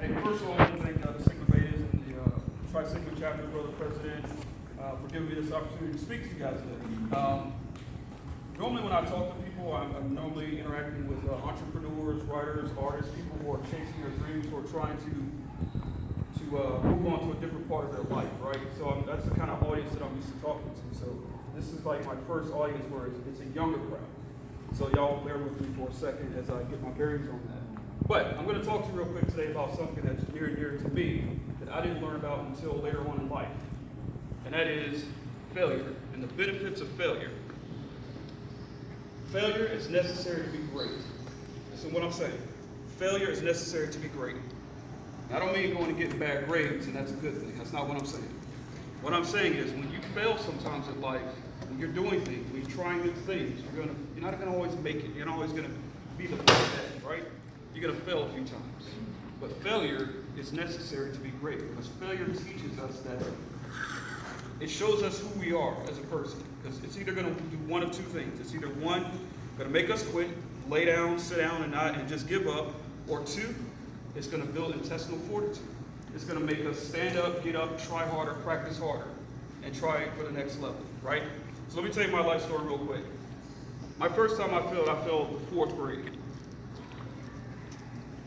Hey, first of all, I want to thank the Sigma Betas and the Tri Sigma chapter, Brother President, for giving me this opportunity to speak to you guys today. Normally, when I talk to people, I'm normally interacting with entrepreneurs, writers, artists, people who are chasing their dreams, who are trying to move on to a different part of their life, right? So that's the kind of audience that I'm used to talking to. So this is like my first audience where it's a younger crowd. So y'all bear with me for a second as I get my bearings on that. But I'm going to talk to you real quick today about something that's near and dear to me that I didn't learn about until later on in life. And that is failure and the benefits of failure. Failure is necessary to be great. Listen to what I'm saying. Failure is necessary to be great. I don't mean going to get bad grades, and that's a good thing. That's not what I'm saying. What I'm saying is when you fail sometimes in life, when you're doing things, when you're trying new things, you're not going to always make it. You're not always going to be the best at it, right? You're going to fail a few times. But failure is necessary to be great because failure teaches us that it shows us who we are as a person. Because it's either going to do one of two things. It's either one, going to make us quit, lay down, sit down, and just give up, or two, it's going to build intestinal fortitude. It's going to make us stand up, get up, try harder, practice harder, and try for the next level, right? So let me tell you my life story real quick. My first time I failed the fourth grade.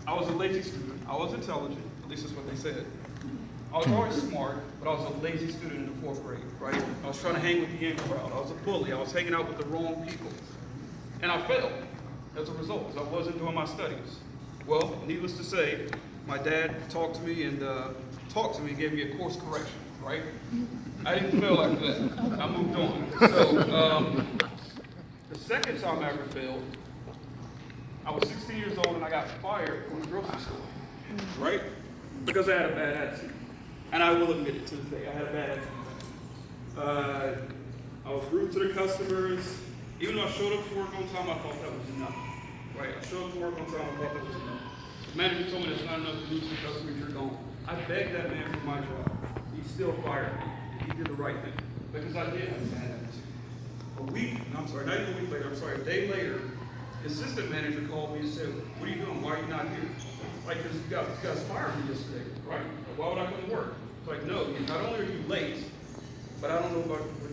I was a lazy student. I was intelligent, at least that's what they said. I was always smart, but I was a lazy student in the fourth grade, right? I was trying to hang with the in crowd. I was a bully. I was hanging out with the wrong people. And I failed as a result, because I wasn't doing my studies. Well, needless to say, my dad talked to me and gave me a course correction, right? I didn't fail after that. I moved on. So, the second time I ever failed, I was 16 years old and I got fired from the grocery store, right? Because I had a bad attitude. And I will admit it to this day, I had a bad attitude. I was rude to the customers. Even though I showed up to work on time, I thought that was enough, right? I showed up to work on time, I thought that was enough. The manager told me there's not enough to do to the customers, you're gone. I begged that man for my job. He still fired me. He did the right thing. Because I did have a bad attitude. A day later, the assistant manager called me and said, "What are you doing? Why are you not here?" Like, because you guys fired me yesterday, right? Why would I come to work? It's like, no, not only are you late, but I don't know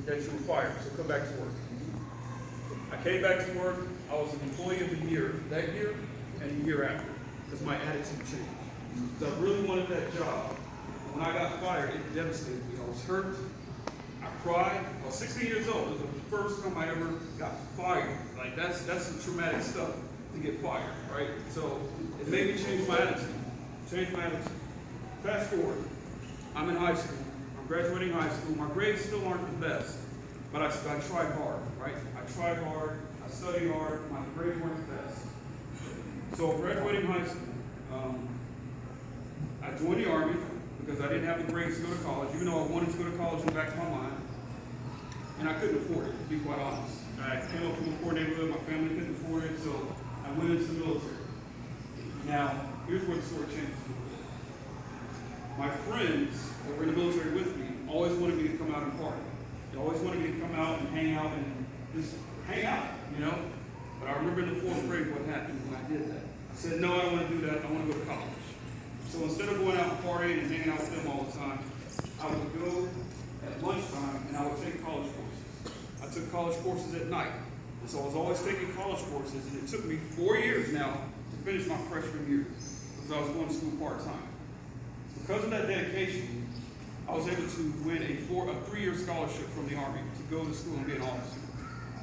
that you were fired, so come back to work. I came back to work. I was an employee of the year that year and the year after because my attitude changed. So I really wanted that job. When I got fired, it devastated me. I was hurt. I cried. I was 16 years old. It was the first time I ever got fired. Like, that's some traumatic stuff to get fired, right? So it made me change my attitude. Fast forward. I'm in high school. I'm graduating high school. My grades still aren't the best, but I tried hard, right? I tried hard. I studied hard. My grades weren't the best. So graduating high school, I joined the Army because I didn't have the grades to go to college, even though I wanted to go to college in the back of my mind. And I couldn't afford it, to be quite honest. I came up from a poor neighborhood, my family couldn't afford it, so I went into the military. Now, here's where the story changes a little bit. My friends that were in the military with me always wanted me to come out and party. They always wanted me to come out and hang out and just hang out, you know? But I remember in the fourth grade what happened when I did that. I said, no, I don't want to do that. I want to go to college. So instead of going out and partying and hanging out with them all the time, I would go at lunchtime and I would take college courses. I took college courses at night. And so I was always taking college courses, and it took me 4 years now to finish my freshman year because I was going to school part-time. Because of that dedication, I was able to win a 3-year scholarship from the Army to go to school and be an officer.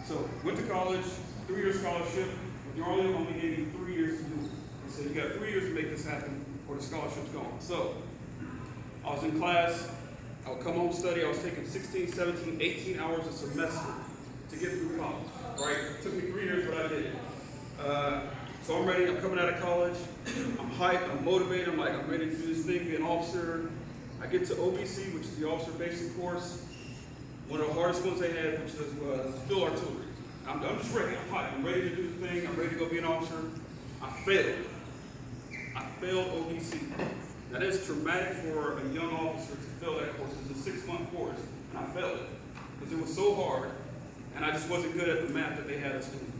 So went to college, 3-year scholarship, but the Army only gave me 3 years to do it. They said, you got 3 years to make this happen or the scholarship's gone. So I was in class, I would come home study, I was taking 16, 17, 18 hours a semester to get through college, right? It took me 3 years, but I did it. So I'm ready, I'm coming out of college, I'm hyped, I'm motivated, I'm ready to do this thing, be an officer. I get to OBC, which is the Officer Basic Course, one of the hardest ones they had, which was field artillery. I'm just ready, I'm hyped, I'm ready to do the thing, I'm ready to go be an officer. I failed OBC. That is traumatic for a young officer to fail that course. It's a 6-month course, and I failed it because it was so hard, and I just wasn't good at the math that they had us doing.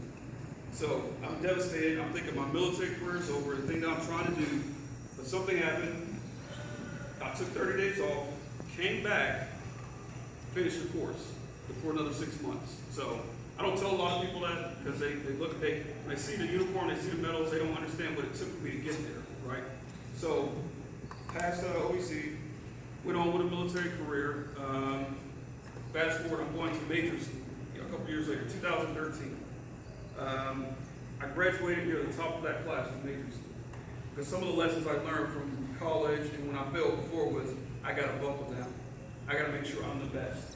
So I'm devastated. I'm thinking my military career is over, the thing that I'm trying to do. But something happened. I took 30 days off, came back, finished the course for another 6 months. So I don't tell a lot of people that because they when they see the uniform, they see the medals, they don't understand what it took for me to get there, right? So passed OEC, went on with a military career. Fast forward, I'm going to major school a couple years later, 2013. I graduated near the top of that class in major school. Because some of the lessons I learned from college and when I failed before was, I got to buckle down. I got to make sure I'm the best.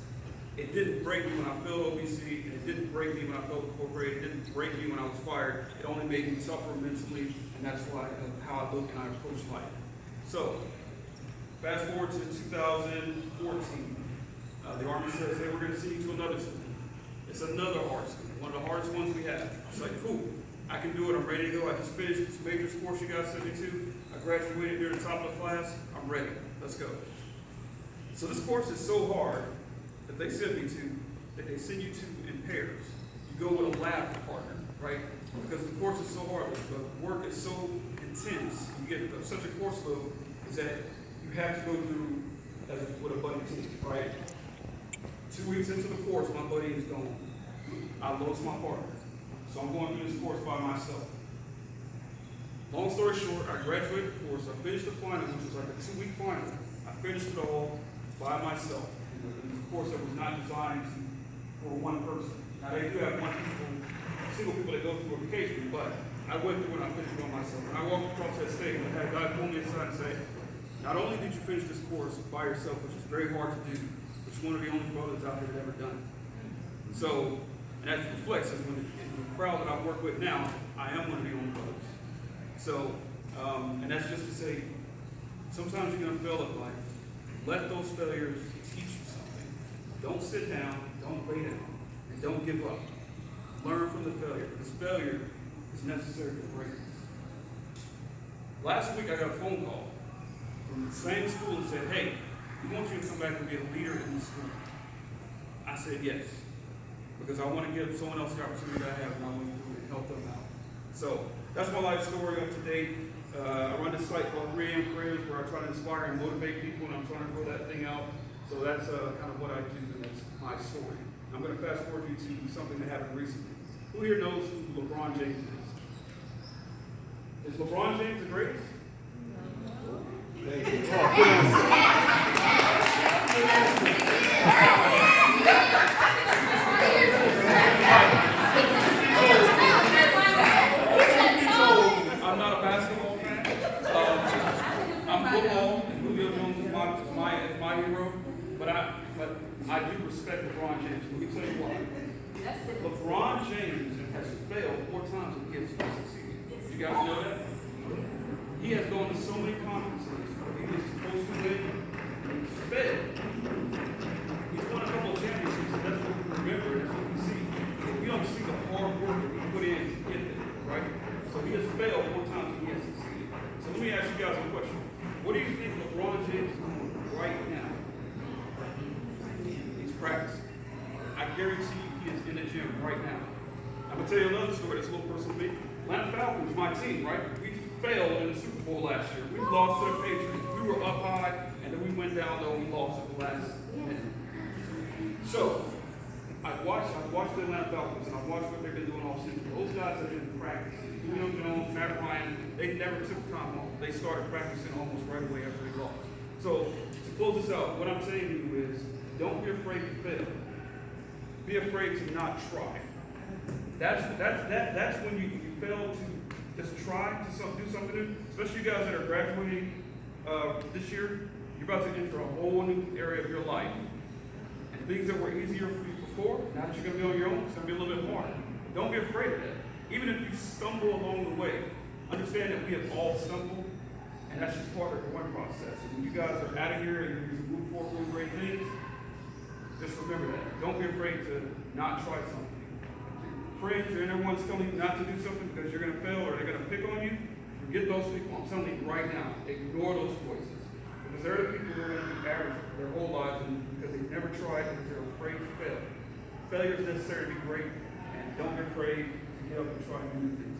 It didn't break me when I failed OBC, and it didn't break me when I failed the fourth grade. It didn't break me when I was fired. It only made me tougher mentally, and that's how I look and I approach life. So, fast forward to 2014. The Army says, hey, we're going to send you to another school. It's another hard school, one of the hardest ones we have. It's like, cool, I can do it, I'm ready to go. I just finished this major course you guys sent me to. I graduated near the top of the class, I'm ready, let's go. So this course is so hard that they send me to, that they send you to in pairs. You go with a lab partner, right? Because the course is so hard, the work is so intense, you get such a course load, is that you have to go through with a buddy team, right? 2 weeks into the course, my buddy is gone. I lost my partner. So I'm going through this course by myself. Long story short, I graduated the course, I finished the final, which was like a 2-week final. I finished it all by myself. It was a course that was not designed for one person. Now they do have single people that go through it occasionally, but I went through it and I finished it by myself. When I walked across that stage, I had a guy pull me aside and say, not only did you finish this course by yourself, which is very hard to do, but you're one of the only brothers out there that ever done it. So, and that reflects as when in the crowd that I work with now, I am one of the only brothers. So, and that's just to say, sometimes you're going to fail at life. Let those failures teach you something. Don't sit down, don't lay down, and don't give up. Learn from the failure, because failure is necessary for greatness. Last week I got a phone call from the same school and said, hey, we want you to come back and be a leader in the school. I said yes, because I want to give someone else the opportunity that I have, and I want to help them out. So that's my life story up to date. I run this site called 3AM Careers where I try to inspire and motivate people, and I'm trying to grow that thing out. So that's kind of what I do, and that's my story. I'm going to fast forward you to something that happened recently. Who here knows who LeBron James is? Is LeBron James the greatest? I'm not a basketball fan. I'm football, and Julio Jones is my hero. But I do respect LeBron James. Let me tell you why. LeBron James has failed more times than he has succeeded. You guys know that? He has gone to so many conferences where he was supposed to win. He's failed. He's won a couple of championships, and that's what we remember, that's what we see. We don't see the hard work that he put in to get there, right? So he has failed more times than he has succeeded. So let me ask you guys a question. What do you think LeBron James is doing right now? He's practicing. I guarantee you he is in the gym right now. I'm going to tell you another story that's a little personal to me. Atlanta Falcons, my team, right? We failed in the Super Bowl last year. We lost to the Patriots. We were up high, and then we went down low and we lost at the last minute. So, I've watched the Atlanta Falcons, and I've watched what they've been doing all season. Those guys have been practicing. Julio Jones, Matt Ryan, they never took time off. They started practicing almost right away after they lost. So, to close this out, what I'm saying to you is, don't be afraid to fail. Be afraid to not try. That's when you fail to just try to do something new. Especially you guys that are graduating this year, you're about to enter a whole new area of your life. And things that were easier for you before, now that you're going to be on your own, it's going to be a little bit harder. Don't be afraid of that. Even if you stumble along the way, understand that we have all stumbled, and that's just part of the growing process. And when you guys are out of here and you move forward with great things, just remember that. Don't be afraid to not try something. Friends and everyone's telling you not to do something because you're going to fail or they're going to pick on you. Forget those people. I'm telling you right now, ignore those voices. Because they're the people who are going to be average their whole lives because they've never tried because they're afraid to fail. Failure is necessary to be great, and don't be afraid to get up and try new things.